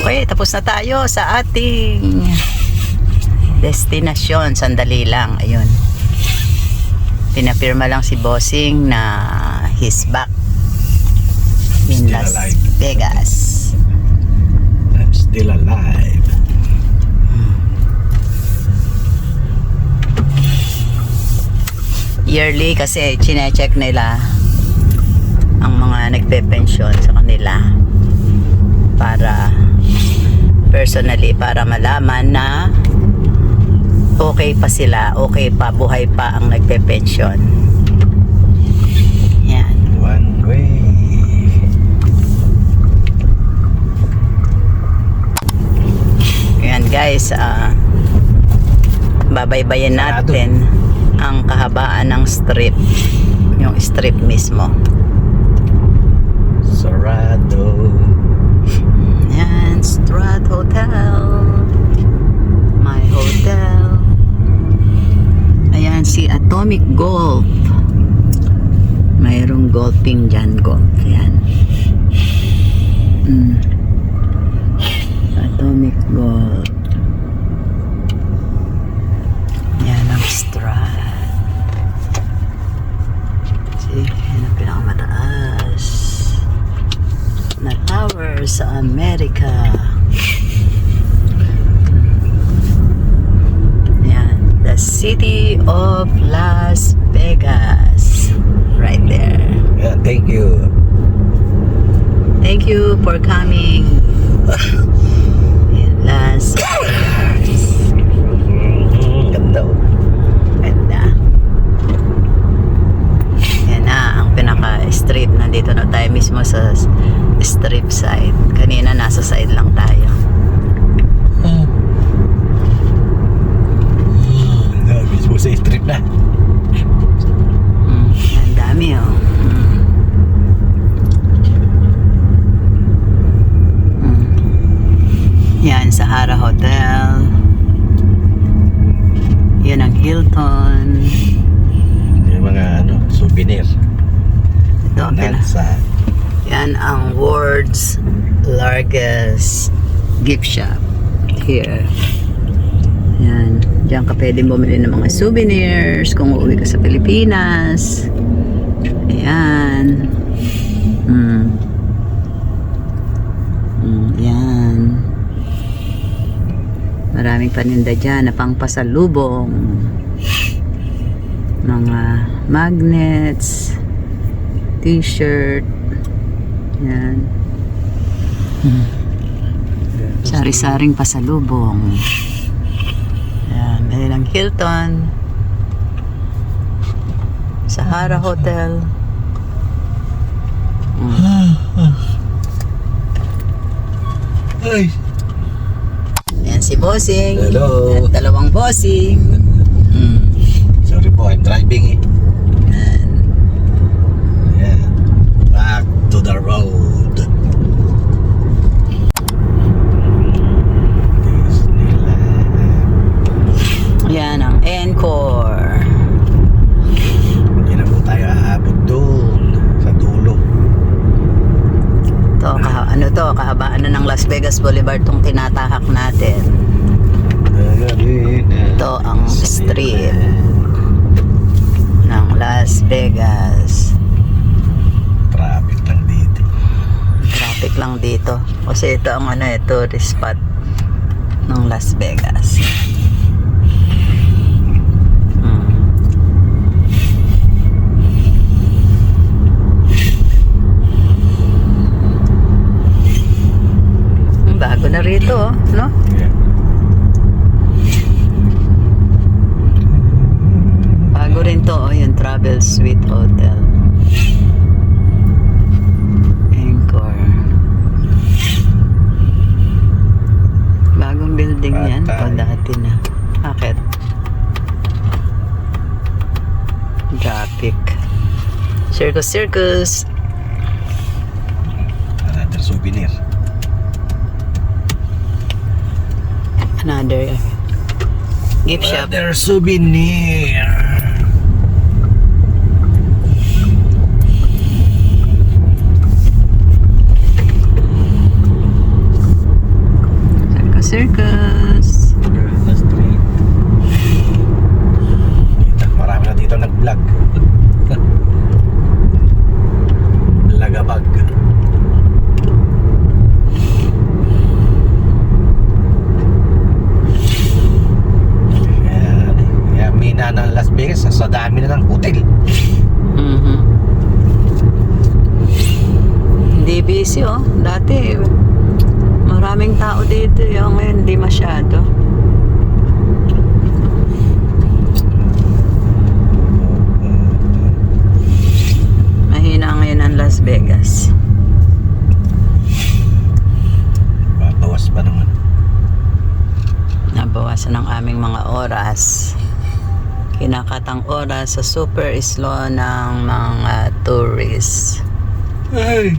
Okay, tapos na tayo sa ating destinasyon. Sandali lang, ayun. Pinapirma lang si Bossing na he's back in Still Las alive. Vegas. I'm still alive. Yearly kasi chine-check nila ang mga nagpe-pension sa kanila para personally, para malaman na okay pa sila, okay pa, buhay pa ang nagpe-pension. Yan. One way. Yan guys, babaybayin natin ang kahabaan ng strip, yung strip mismo. Sarado. Yan, Strat Hotel, my hotel. Ayan, si Atomic Golf. Mayroong golfing dyan, golf. Yan. Atomic Golf. Yan ang Strat. See, yan ang pinakamataas na tower sa Amerika. Yan, the city of Las Vegas. Right there. Yeah, thank you. Thank you for coming. In Las Vegas. Ganda. Ganda. Yan na ang pinaka-strip. Nandito na tayo mismo sa strip side. Kanina nasa side lang tayo. Mismo sa strip na. Ang dami oh. Yan, Sahara Hotel. Yan ang Hilton. Yung mga souvenir. Ito ang Nansa. yan ang world's largest gift shop here. Yan, diyan ka pwede bumili ng mga souvenirs kung uuwi ka sa Pilipinas. Ayan. Yan. Maraming paninda dyan na pangpasalubong. Mga magnets, t-shirt. Yan. Sari-saring pasalubong. Yan. May lang Hilton. Sahara Hotel. Ay. Yan si Bossing. Hello. At dalawang Bossing. Sorry po, I'm driving eh. Yan. Yeah. Back to the road. Yan ang Encore. Hindi na po tayo aabot doon sa dulo. To, kahabaan na ng Las Vegas Boulevard tong tinatahak natin. Ito ang strip ng Las Vegas. Traffic lang dito. Traffic lang dito. Kasi ito ang tourist spot ng Las Vegas. Bago na rito, no? Yeah. Bago rin to, yung Travel Suite Hotel. Encore. Bagong building yan, o dati na. Bakit? Traffic. Circus. Another souvenir. Another gift shop. Another souvenir. Hindi busy oh. Dati maraming tao dito. Yung ngayon hindi masyado. Mahina ngayon ang Las Vegas. Babawas pa naman. Nabawasan ang aming mga oras. Kinakatang oras sa super slow ng mga tourists. Ay!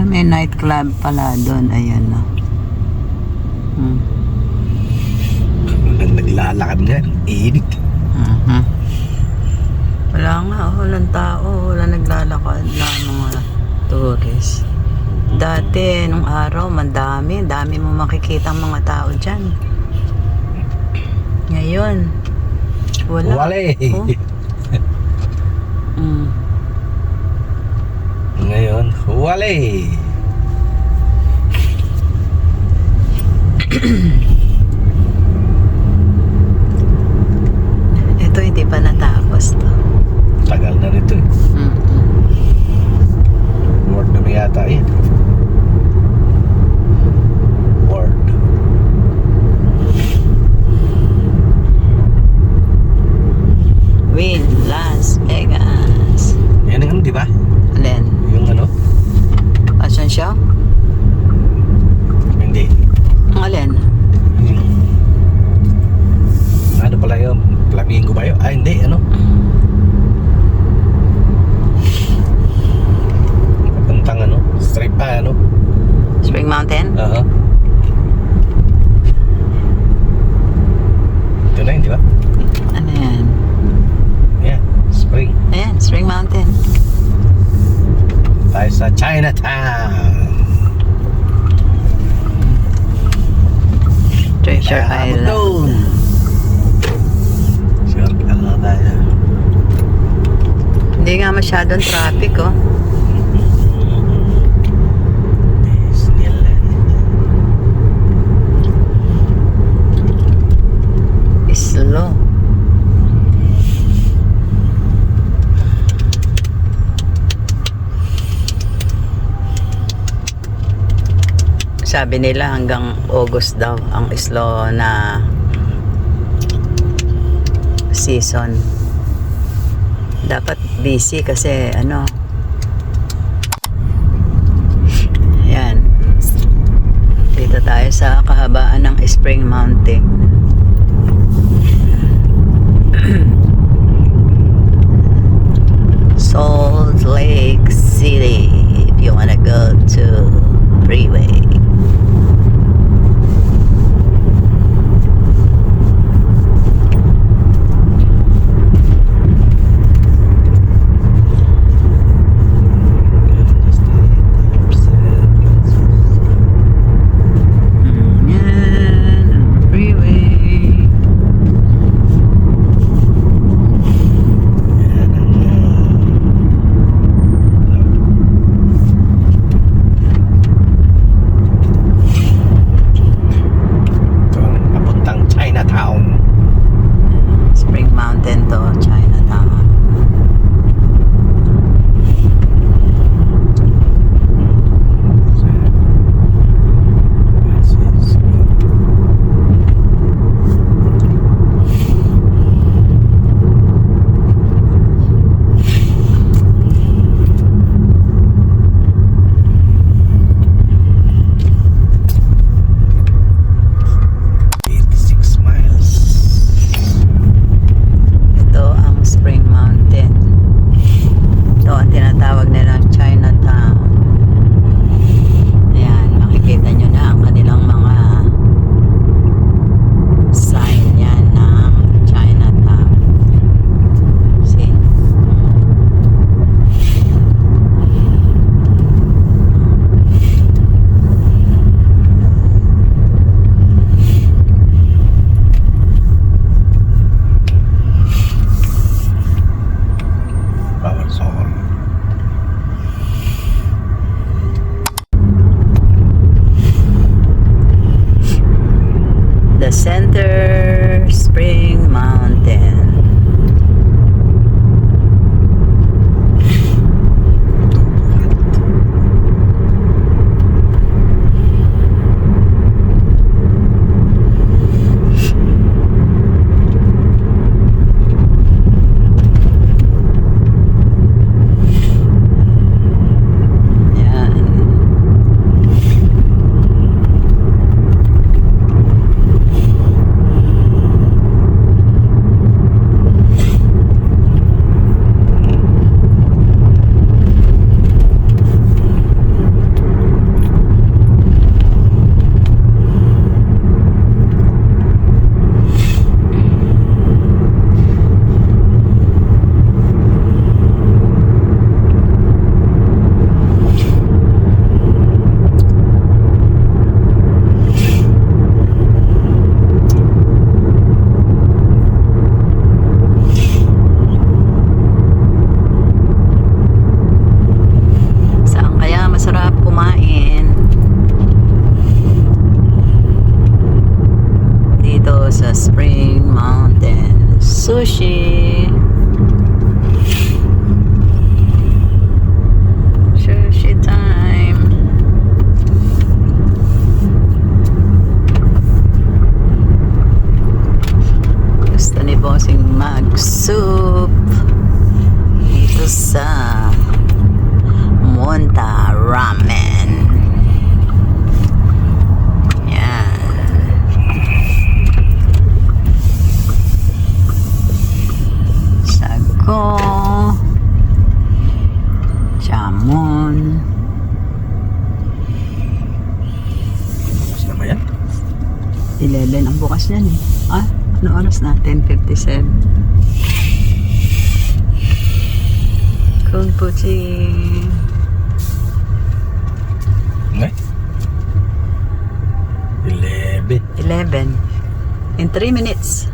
May nightclub pala doon. Ayan no. Walang naglalakad nga. Init. Wala nga, walang tao, wala naglalakad na mga tourists. Dati, nung araw, dami mo makikita ang mga tao dyan. Ngayon, wala. Wala eh. Oh. Ngayon, wala eh. Ito hindi pa natapos to. Tagal na nito eh. Word na may yata yan. Word. Win Las Vegas. Yan ang ano, di ba? Alin? Yung ano? Fashion show? Hindi. Ang alin? Yung... Ano pala yun? Flamingo ba yun? Ah, hindi. Ano? Papuntang ano? Strip pa, ano? Spring Mountain? Aha. Ito na yun, di ba? Ano yan? Yan. Spring. Ayan, Spring Mountain. Tayo sa Chinatown. Treasure Island. Doon. Sure, ano na tayo? Hindi nga masyadong traffic oh. Disneyland. Slow. Sabi nila hanggang August daw ang slow na season. Dapat busy kasi ano. Yan. Dito tayo sa kahabaan ng Spring Mountain. Salt Lake City. If you wanna go to freeway. Yan, freeway. sushi. Sushi time. Gusto ni Bossing mag-soup dito sa Monta Ramen. Yan. Sago. Jamon. Gusto naman yan. 11 ang bukas niyan eh. Ah, ano oras na? 10:57. Kung puti. Okay. 11. 11. In 3 minutes.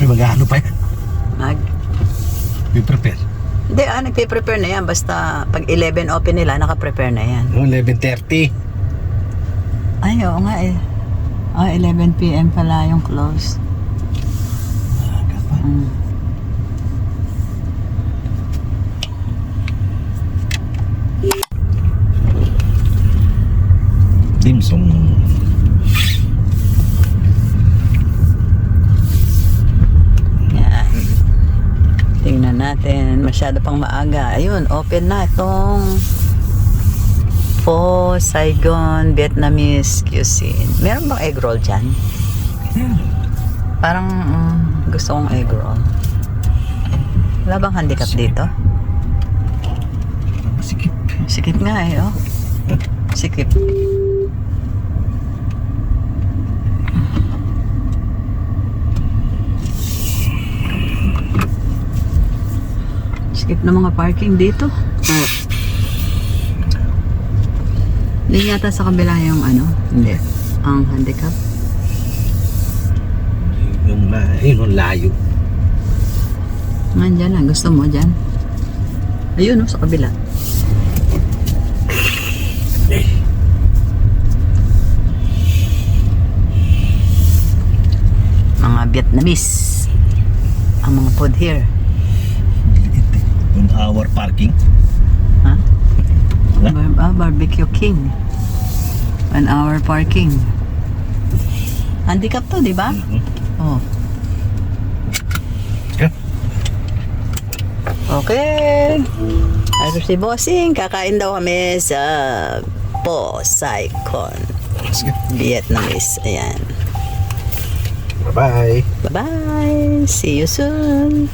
May mag-ano pa yan? May prepare. Hindi nagpe-prepare na yan. Basta pag 11 open nila, naka-prepare na yan. 11:30. Ay, oo nga eh. 11 p.m. pala yung close. Aga pa. Dimsum. Yan. Tingnan natin. Masyado pang maaga. Ayun, open na itong Po Saigon Vietnamese cuisine. Meron bang egg roll dyan? Parang gusto kong egg roll. Wala bang handicap dito? Sikip. Sikip nga eh, oh. Sikip. Sikip na mga parking dito. Hindi yata sa kabila yung ano? Hindi. Ang handicap. Yung layo. Nandyan lang. Gusto mo dyan? Ayun, oh, sa kabila. Eh. Mga Vietnamese. Ang mga food here. 1 hour parking. Ha? Wala? Barbecue King. 1 hour parking. Handicap to, di ba? Oh. Yeah. Okay. Ano si Bossing? Kakain daw kami sa Po Saigon Sige. Vietnamese. Ayan. Bye-bye. Bye-bye. See you soon.